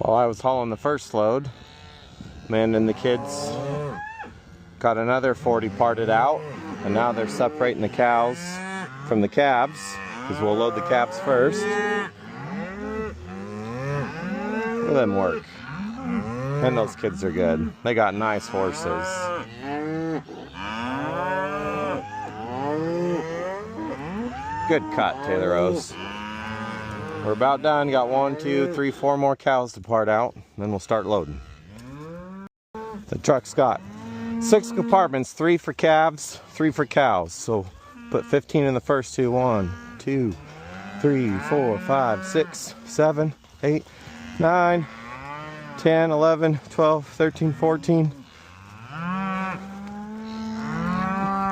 While I was hauling the first load, Amanda and the kids got another 40 parted out, and now they're separating the cows from the calves, because we'll load the calves first. Look at them work. And those kids are good. They got nice horses. Good cut, Taylor Rose. We're about done. Got 1, 2, 3, 4 more cows to part out. Then we'll start loading. The truck's got 6 compartments, 3 for calves, 3 for cows. So put 15 in the first two. 1, 2, 3, 4, 5, 6, 7, 8, 9, 10, 11, 12, 13, 14,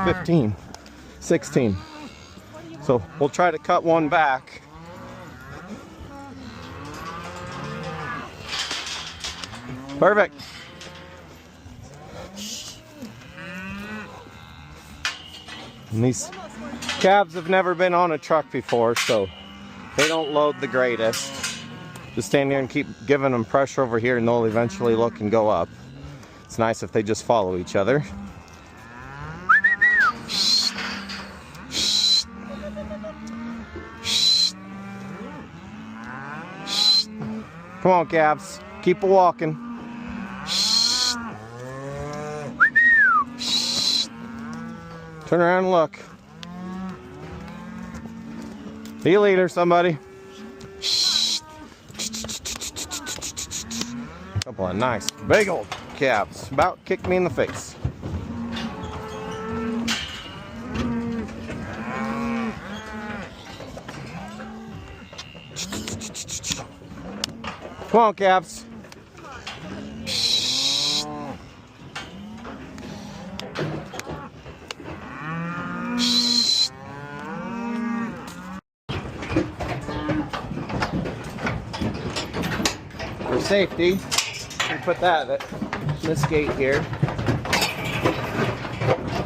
15, 16. So we'll try to cut one back. Perfect. And these calves have never been on a truck before, so they don't load the greatest. Just stand there and keep giving them pressure over here and they'll eventually look and go up. It's nice if they just follow each other. Come on, calves. Keep a-walking. Turn around and look. Be a leader, somebody. Couple of nice, big old calves. About kicked me in the face. Come on, calves. For safety, we put that at this gate here.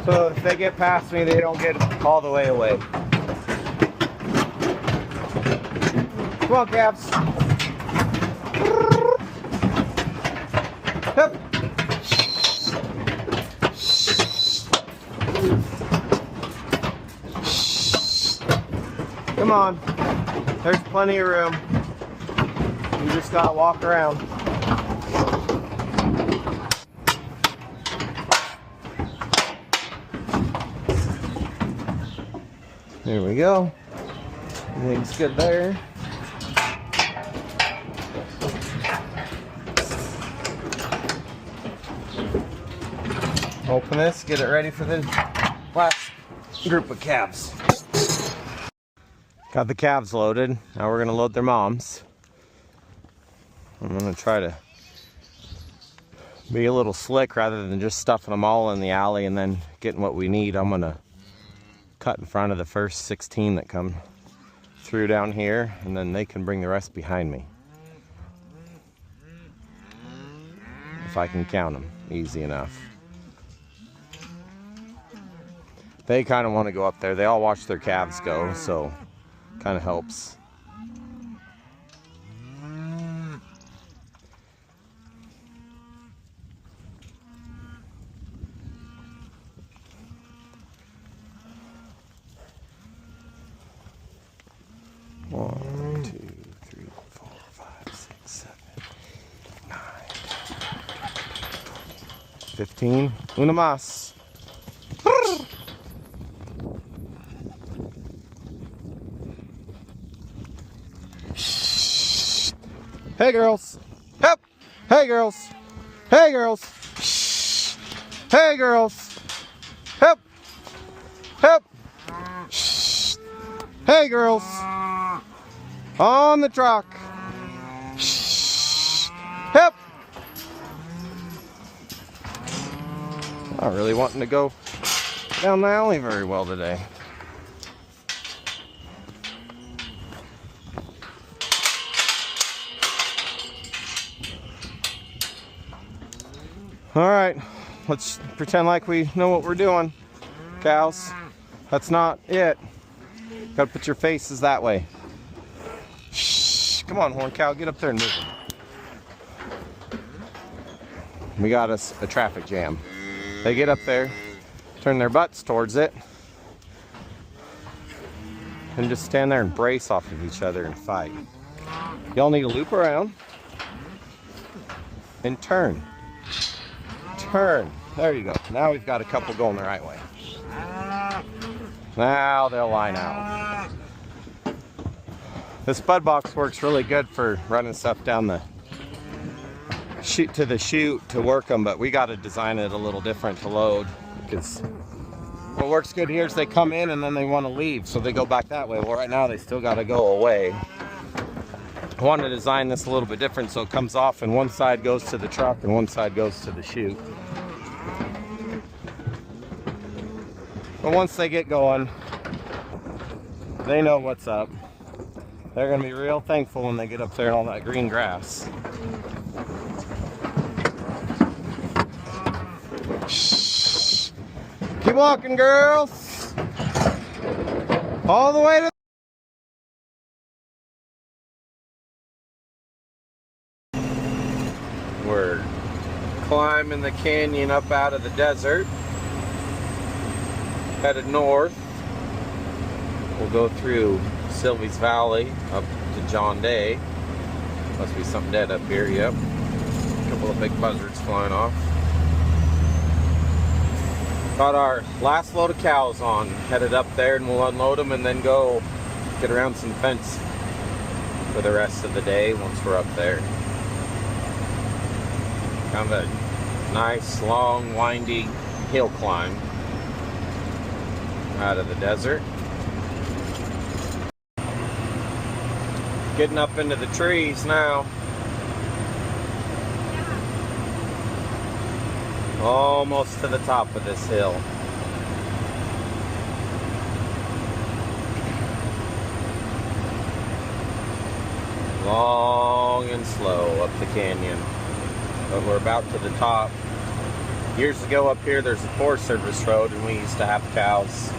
So if they get past me, they don't get all the way away. Come on, calves. Yep. Come on. There's plenty of room. You just gotta walk around. There we go. Everything's good there. Open this, get it ready for the last group of calves. Got the calves loaded. Now we're gonna load their moms. I'm gonna try to be a little slick rather than just stuffing them all in the alley and then getting what we need. I'm gonna cut in front of the first 16 that come through down here, and then they can bring the rest behind me. If I can count them, easy enough. They kind of want to go up there. They all watch their calves go, so kind of helps. One, 2, 3, 4, 5, 6, 7, 9, 15. Una más. Hey girls. Yep. Hey girls. Hey girls. Shh. Hey girls. Yep. Yep. Shh. Hey girls. On the truck. Shh. Yep. Not really wanting to go down the alley very well today. All right, let's pretend like we know what we're doing, cows. That's not it. Gotta put your faces that way. Shh, come on, horn cow, get up there and move. we got us a traffic jam. They get up there, turn their butts towards it, and just stand there and brace off of each other and fight. Y'all need to loop around and turn. Turn. There you go. Now we've got a couple going the right way. Now they'll line out. This Bud Box works really good for running stuff down the chute to the chute to work them, but we got to design it a little different to load, because what works good here is they come in and then they want to leave, so they go back that way. Well, right now they still got to go away. I want to design this a little bit different so it comes off and one side goes to the truck and one side goes to the chute. But once they get going, they know what's up. They're going to be real thankful when they get up there in all that green grass. Shh. Keep walking, girls. All the way to we're climbing the canyon up out of the desert, headed north. We'll go through Silvies Valley up to John Day. Must be something dead up here. Yep, a couple of big buzzards flying off. Got our last load of cows on, headed up there, and we'll unload them and then go get around some fence for the rest of the day once we're up there. Kind of a nice, long, windy hill climb out of the desert. Getting up into the trees now. Almost to the top of this hill. Long and slow up the canyon. But we're about to the top. Years ago up here there's a Forest Service road, and we used to have cows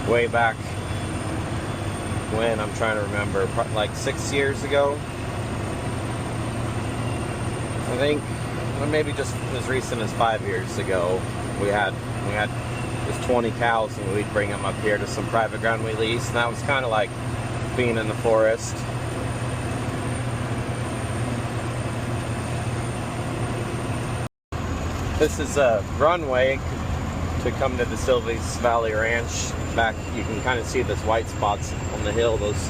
way back when, I'm trying to remember, like 6 years ago, I think, or maybe just as recent as 5 years ago. We had just 20 cows, and we'd bring them up here to some private ground we leased, and that was kind of like being in the forest. This is a runway to come to the Silvies Valley Ranch. Back, you can kind of see those white spots on the hill, those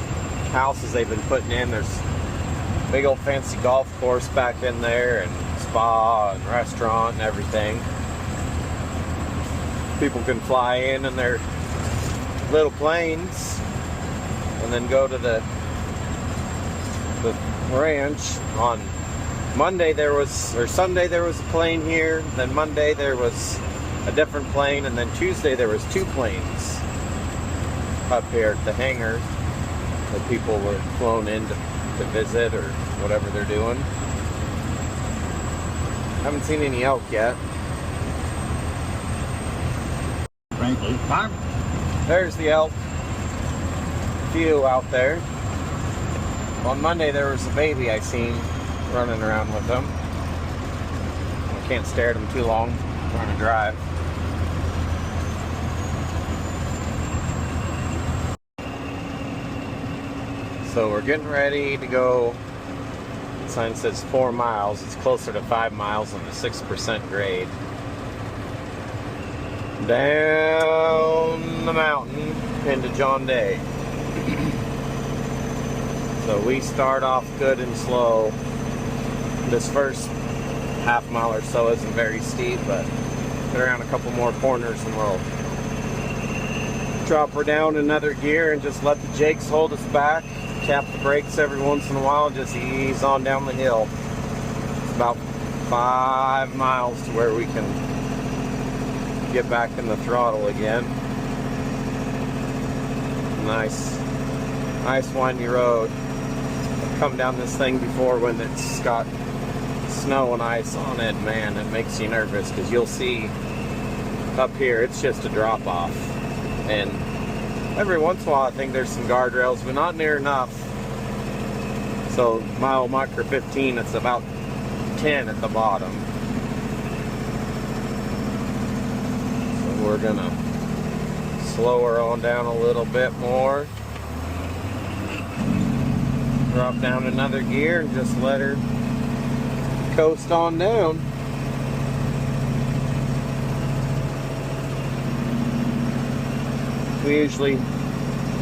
houses they've been putting in. There's a big old fancy golf course back in there, and spa and restaurant and everything. People can fly in their little planes and then go to the ranch. On Monday there was, or Sunday there was a plane here, then Monday there was a different plane, and then Tuesday there was 2 planes up here at the hangar that people were flown in to visit or whatever they're doing. Haven't seen any elk yet. Frankly, there's the elk. Few out there. On Monday there was a baby I seen running around with them. I can't stare at them too long. I'm trying to drive. So we're getting ready to go. The sign says 4 miles. It's closer to 5 miles on the 6% grade. Down the mountain into John Day. So we start off good and slow. This first half mile or so isn't very steep, but get around a couple more corners and we'll drop her down another gear and just let the jakes hold us back. Tap the brakes every once in a while and just ease on down the hill. It's about 5 miles to where we can get back in the throttle again. Nice windy road. I've come down this thing before when it's got snow and ice on it. Man, it makes you nervous, because you'll see up here it's just a drop off, and every once in a while I think there's some guardrails, but not near enough. So mile marker 15, it's about 10 at the bottom. we're gonna slow her on down a little bit more. Drop down another gear and just let her coast on down. We usually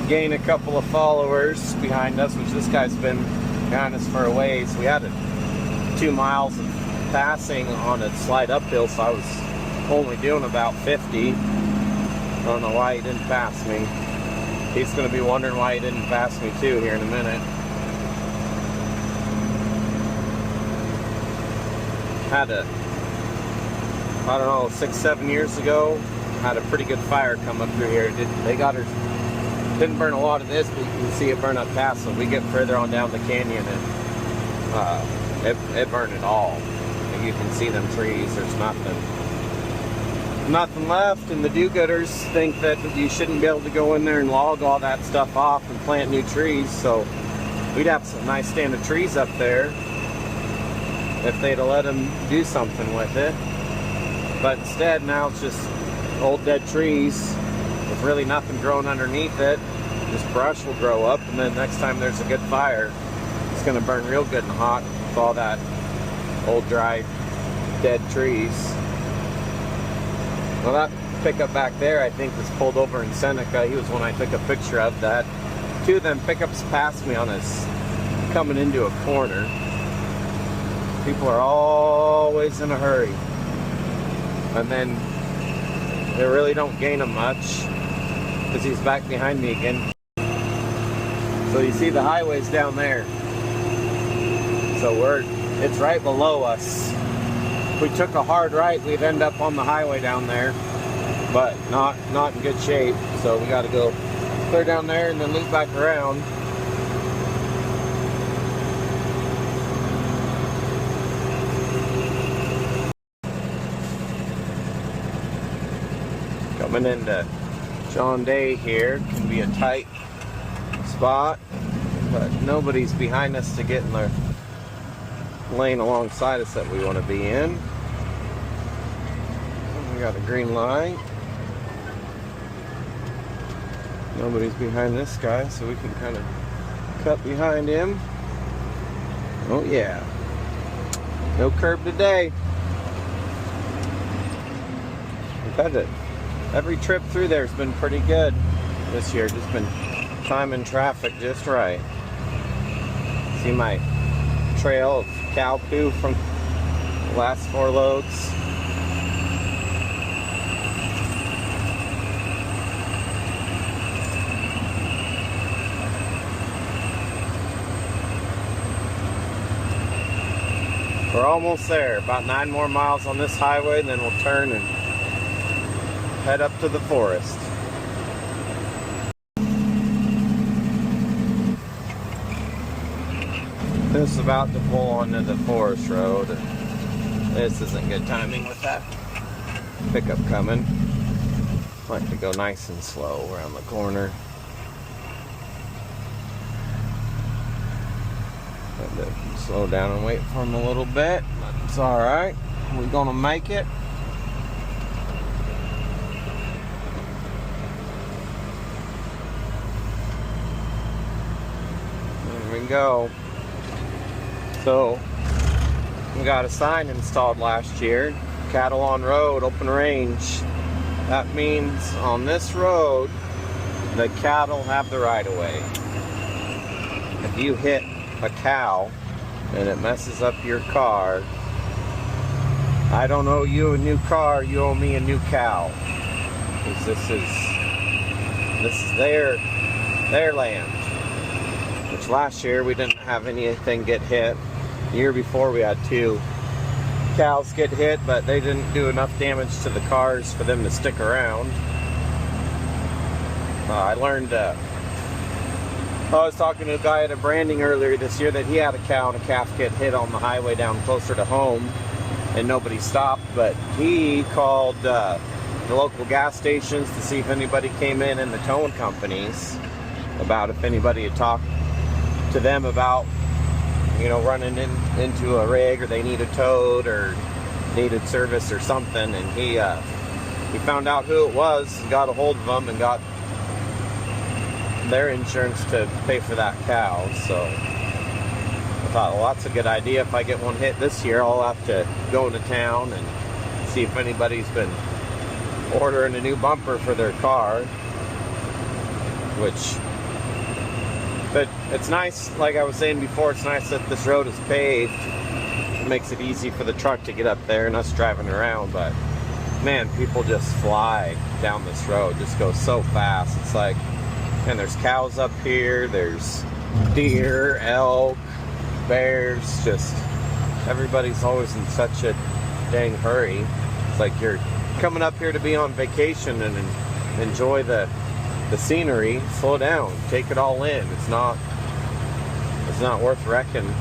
gain a couple of followers behind us, which this guy's been behind us for a ways. We had 2 miles of passing on a slight uphill, so I was only doing about 50. I don't know why he didn't pass me. He's going to be wondering why he didn't pass me too here in a minute. Had I don't know, 6-7 years ago, had a pretty good fire come up through here. Didn't burn a lot of this, but you can see it burn up past. So we get further on down the canyon, and it burned it all. And you can see them trees. There's nothing left. And the do-gooders think that you shouldn't be able to go in there and log all that stuff off and plant new trees. So we'd have some nice stand of trees up there if they'd have let them do something with it. But instead, now it's just old dead trees with really nothing growing underneath it. Just brush will grow up, and then next time there's a good fire, it's going to burn real good and hot with all that old dry dead trees. Well, that pickup back there I think was pulled over in Seneca. He was one I took a picture of. That 2 of them pickups passed me on us coming into a corner. People are always in a hurry, and then they really don't gain him much because he's back behind me again. So you see the highway's down there. So it's right below us. If we took a hard right, we'd end up on the highway down there, but not in good shape. So we got to go clear down there and then loop back around. Coming into John Day here can be a tight spot, but nobody's behind us to get in the lane alongside us that we want to be in. We got a green light. Nobody's behind this guy, so we can kind of cut behind him. Oh yeah, no curb today. We've had it. Every trip through there has been pretty good this year. Just been timing traffic just right. See my trail of cow poo from the last 4 loads. We're almost there. About 9 more miles on this highway, and then we'll turn and head up to the forest. This is about to pull onto the forest road. This isn't good timing with that pickup coming. Like to go nice and slow around the corner. Had to slow down and wait for him a little bit. It's alright. We're gonna make it. There we go. So we got a sign installed last year, cattle on road, open range. That means on this road, the cattle have the right of way. If you hit a cow and it messes up your car, I don't owe you a new car, you owe me a new cow. Because this is their land. Which last year we didn't have anything get hit. The year before we had 2 cows get hit, but they didn't do enough damage to the cars for them to stick around. I learned, I was talking to a guy at a branding earlier this year that he had a cow and a calf get hit on the highway down closer to home, and nobody stopped, but he called the local gas stations to see if anybody came in and the towing companies about if anybody had talked to them about, you know, running into a rig, or they needed towed or needed service or something. And he we found out who it was, got a hold of them, and got their insurance to pay for that cow. So I thought, well, that's a good idea. If I get one hit this year, I'll have to go into town and see if anybody's been ordering a new bumper for their car. But it's nice, like I was saying before, it's nice that this road is paved. It makes it easy for the truck to get up there and us driving around. But man, people just fly down this road, just go so fast. It's like, and there's cows up here, there's deer, elk, bears, just everybody's always in such a dang hurry. It's like you're coming up here to be on vacation and enjoy the scenery. Slow down, take it all in. It's not worth wrecking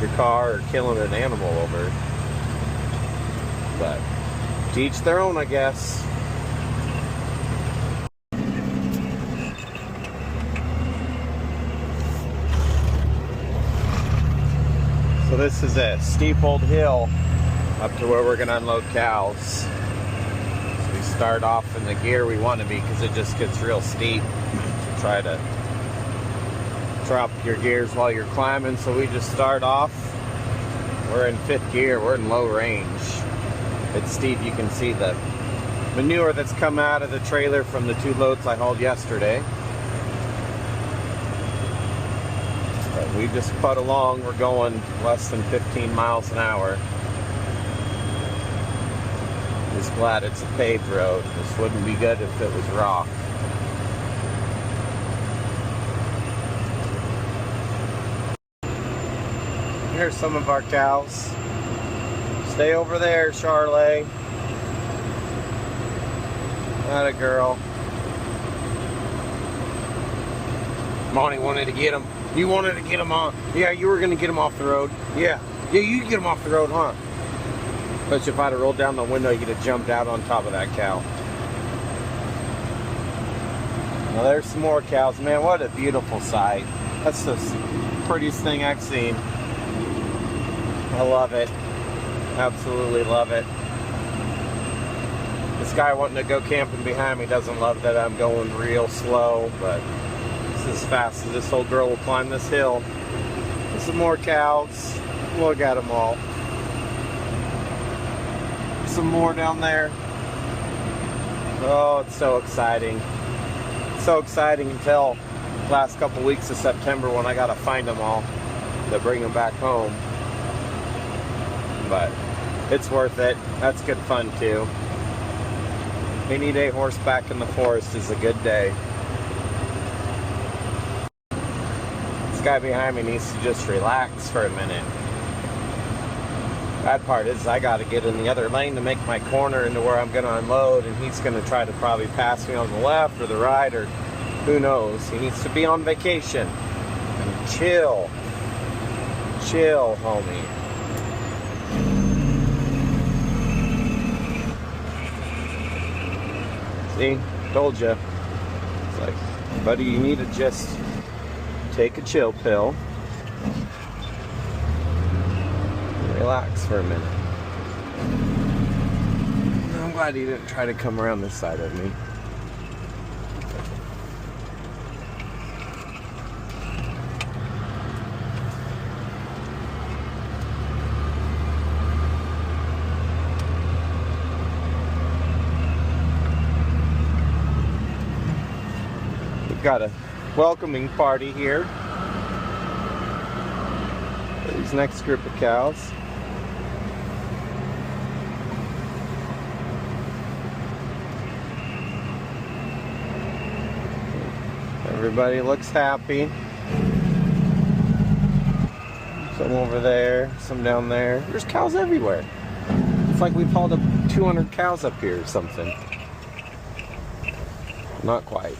your car or killing an animal over. But to each their own, I guess. So this is a steep old hill up to where we're gonna unload cows. So we start off in the gear we want to be, because it just gets real steep. Try to drop your gears while you're climbing. So we just start off. We're in 5th gear. We're in low range. It's steep. You can see the manure that's come out of the trailer from the 2 loads I hauled yesterday. But we just put along. We're going less than 15 miles an hour. Just glad it's a paved road. This wouldn't be good if it was rock. Here's some of our cows. Stay over there, Charlotte. Not a girl. Monty wanted to get them. You wanted to get them on. Yeah, you were going to get them off the road. Yeah, you can get them off the road, huh? But if I'd have rolled down the window, you could have jumped out on top of that cow. Now there's some more cows. Man, what a beautiful sight. That's the prettiest thing I've seen. I love it. Absolutely love it. This guy wanting to go camping behind me doesn't love that I'm going real slow, but this is as fast as this old girl will climb this hill. There's some more cows. Look at them all. Some more down there. Oh, it's so exciting. So exciting until last couple weeks of September when I gotta find them all to bring them back home. But it's worth it. That's good fun too. Any day horseback in the forest is a good day. This guy behind me needs to just relax for a minute. Bad part is I got to get in the other lane to make my corner into where I'm going to unload, and he's going to try to probably pass me on the left or the right, or who knows. He needs to be on vacation. And chill. Chill, homie. See? Told you. It's like, buddy, you need to just take a chill pill. Relax for a minute. I'm glad he didn't try to come around this side of me. We've got a welcoming party here for these next group of cows. Everybody looks happy. Some over there, some down there. There's cows everywhere. It's like we've hauled up 200 cows up here or something. Not quite.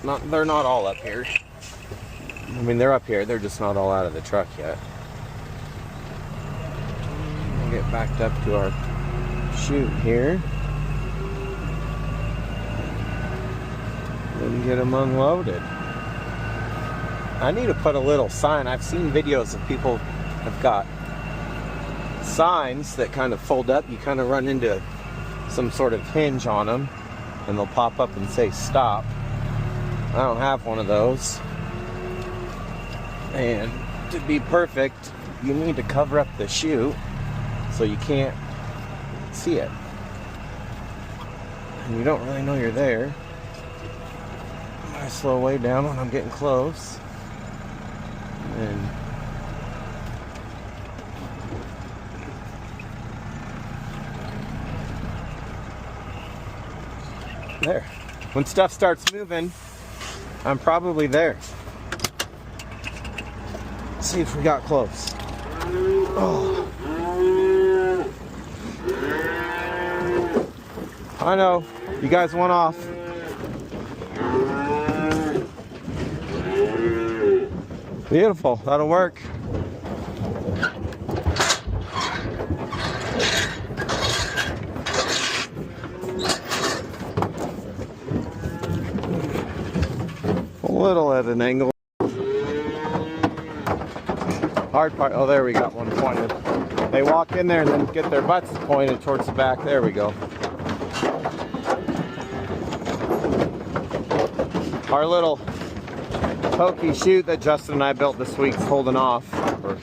They're not all up here. I mean, they're up here. They're just not all out of the truck yet. We'll get backed up to our chute here. And get them unloaded. I need to put a little sign. I've seen videos of people have got signs that kind of fold up. You kind of run into some sort of hinge on them, and they'll pop up and say stop. I don't have one of those. And to be perfect, you need to cover up the chute so you can't see it. And you don't really know you're there. I slow way down when I'm getting close. And there. When stuff starts moving, I'm probably there. Let's see if we got close. Oh. I know. You guys went off. Beautiful. That'll work. A little at an angle. Hard part. Oh, there we got one pointed. They walk in there and then get their butts pointed towards the back. There we go. Our little pokey chute that Justin and I built this week's holding off, or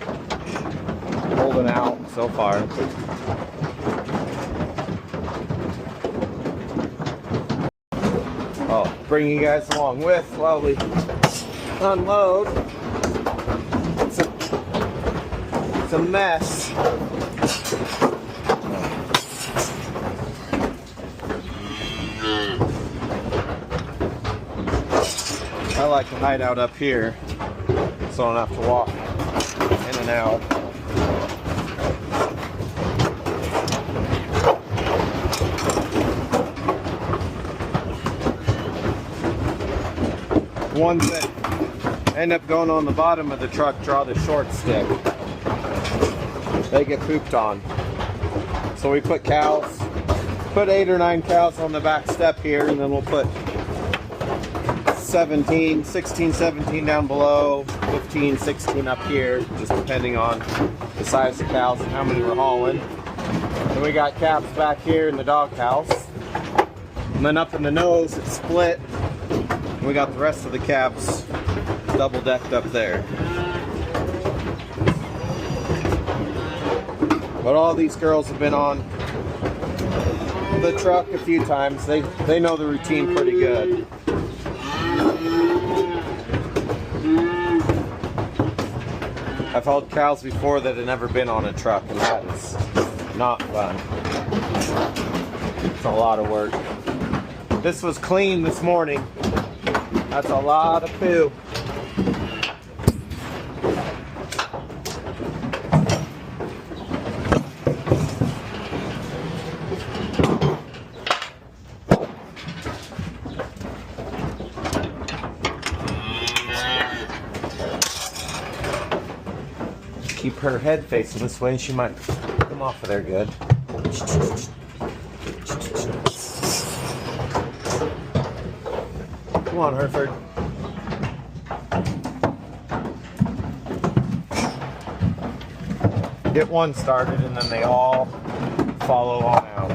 holding out so far. Oh, bring you guys along with while we unload. It's a mess. I like to hide out up here so I don't have to walk in and out. The ones that end up going on the bottom of the truck draw the short stick. They get pooped on. So we put cows, put 8 or 9 cows on the back step here, and then we'll put 16, 17 down below, 15, 16 up here, just depending on the size of cows and how many we're hauling. And we got calves back here in the doghouse. And then up in the nose, it's split. And we got the rest of the calves double decked up there. But all these girls have been on the truck a few times. They know the routine pretty good. I've hauled cows before that had never been on a truck, and that is not fun. It's a lot of work. This was clean this morning. That's a lot of poo. Keep her head facing this way and she might come off of there good. Come on, Hereford. Get one started and then they all follow on out.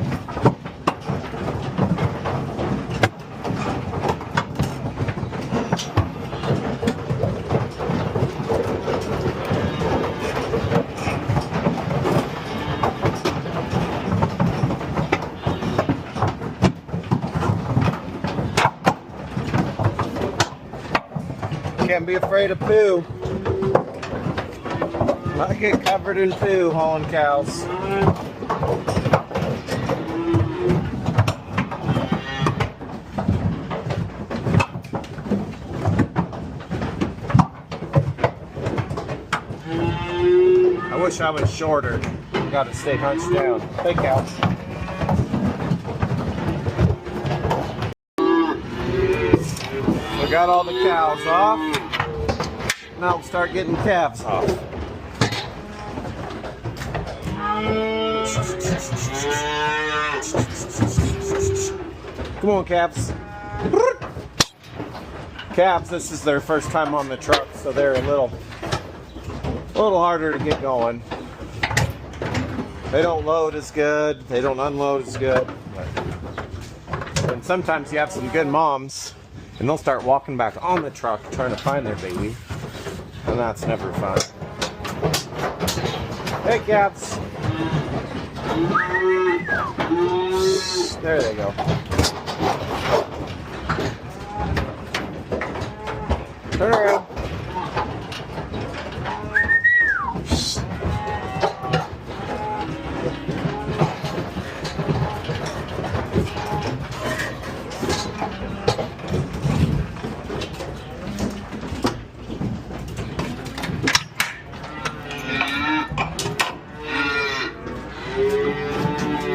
Can't be afraid of poo. I get covered in poo hauling cows. I wish I was shorter. Gotta stay hunched down. Hey, cow. We got all the cows off. Now we'll start getting calves off. Come on, calves. Calves, this is their first time on the truck, so they're a little harder to get going. They don't load as good. They don't unload as good. And sometimes you have some good moms and they'll start walking back on the truck trying to find their baby. And that's never fun. Hey, cats. There they go. Turn around.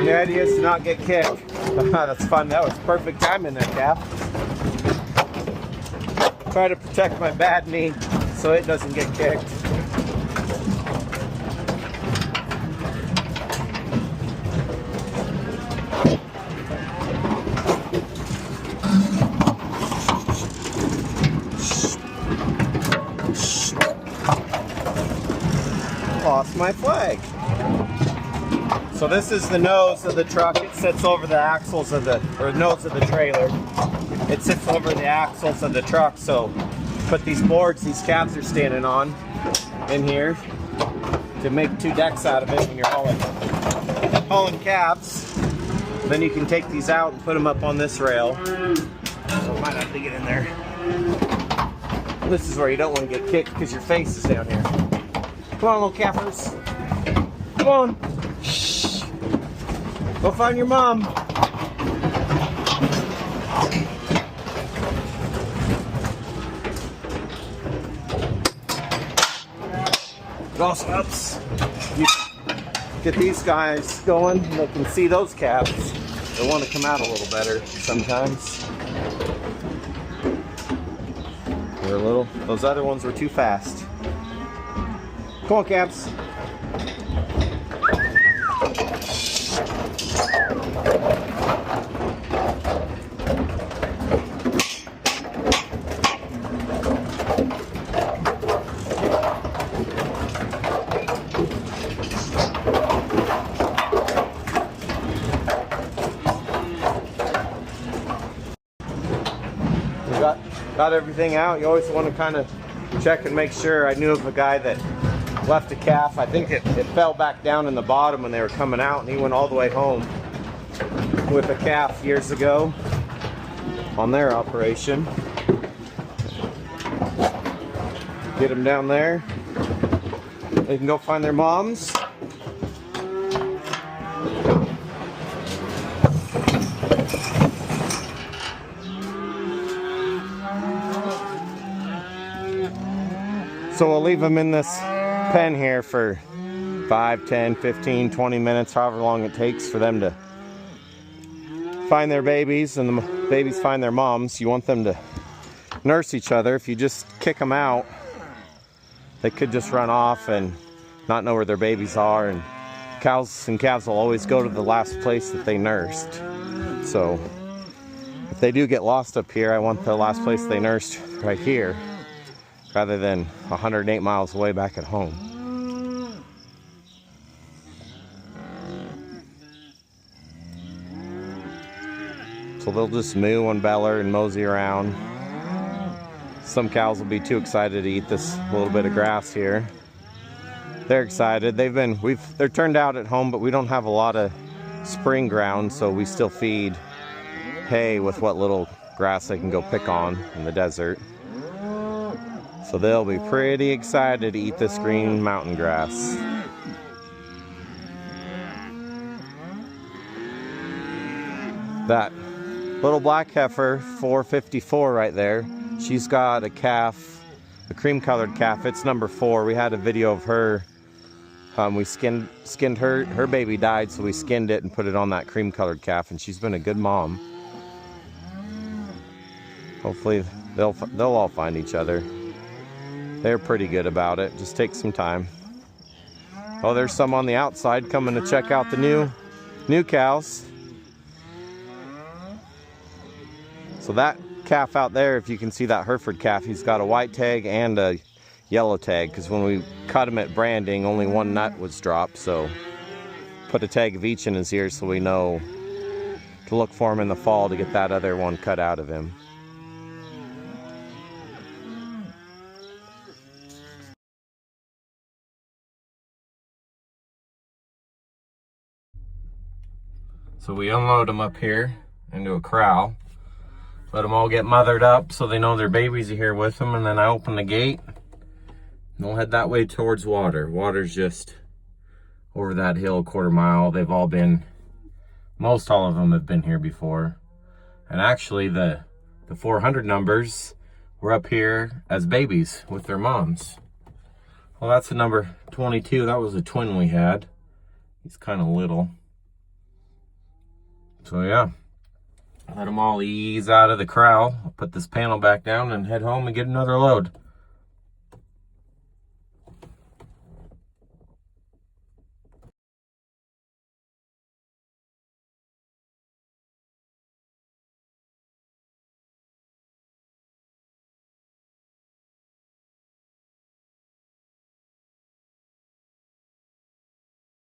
The idea is to not get kicked. That's fun. That was perfect timing there, calf. Try to protect my bad knee so it doesn't get kicked. Lost my flag. So this is the nose of the truck. It sits over the axles of the, or nose of the trailer. It sits over the axles of the truck. So put these boards these cabs are standing on in here to make two decks out of it when you're hauling cabs. Then you can take these out and put them up on this rail. So might have to get in there. This is where you don't want to get kicked because your face is down here. Come on, little cappers. Come on. Go find your mom. It also helps you get these guys going. They can see those calves. They want to come out a little better sometimes. They're a little. Those other ones were too fast. Come on, calves. Got everything out. You always want to kind of check and make sure. I knew of a guy that left a calf. I think it fell back down in the bottom when they were coming out, and he went all the way home with a calf years ago on their operation. Get them down there. They can go find their moms. So we'll leave them in this pen here for 5, 10, 15, 20 minutes, however long it takes for them to find their babies and the babies find their moms. You want them to nurse each other. If you just kick them out, they could just run off and not know where their babies are, and cows and calves will always go to the last place that they nursed. So if they do get lost up here, I want the last place they nursed right here, rather than 108 miles away back at home. So they'll just moo and beller and mosey around. Some cows will be too excited to eat this little bit of grass here. They're excited. They're turned out at home, but we don't have a lot of spring ground, so we still feed hay with what little grass they can go pick on in the desert. So they'll be pretty excited to eat this green mountain grass. That little black heifer, 454 right there, she's got a calf, a cream colored calf. It's number 4. We had a video of her. We skinned her. Her baby died, so we skinned it and put it on that cream colored calf, and she's been a good mom. Hopefully they'll all find each other. They're pretty good about it. Just take some time. Oh, there's some on the outside coming to check out the new cows. So that calf out there, if you can see that Hereford calf, he's got a white tag and a yellow tag, because when we cut him at branding, only one nut was dropped, so put a tag of each in his ears so we know to look for him in the fall to get that other one cut out of him. So we unload them up here into a corral. Let them all get mothered up so they know their babies are here with them, and then I open the gate and they'll head that way towards water. Water's just over that hill, a quarter mile. They've all been, most all of them have been here before. And actually the 400 numbers were up here as babies with their moms. Well, that's the number 22. That was a twin we had. He's kind of little. So yeah, let them all ease out of the corral. I'll put this panel back down and head home and get another load.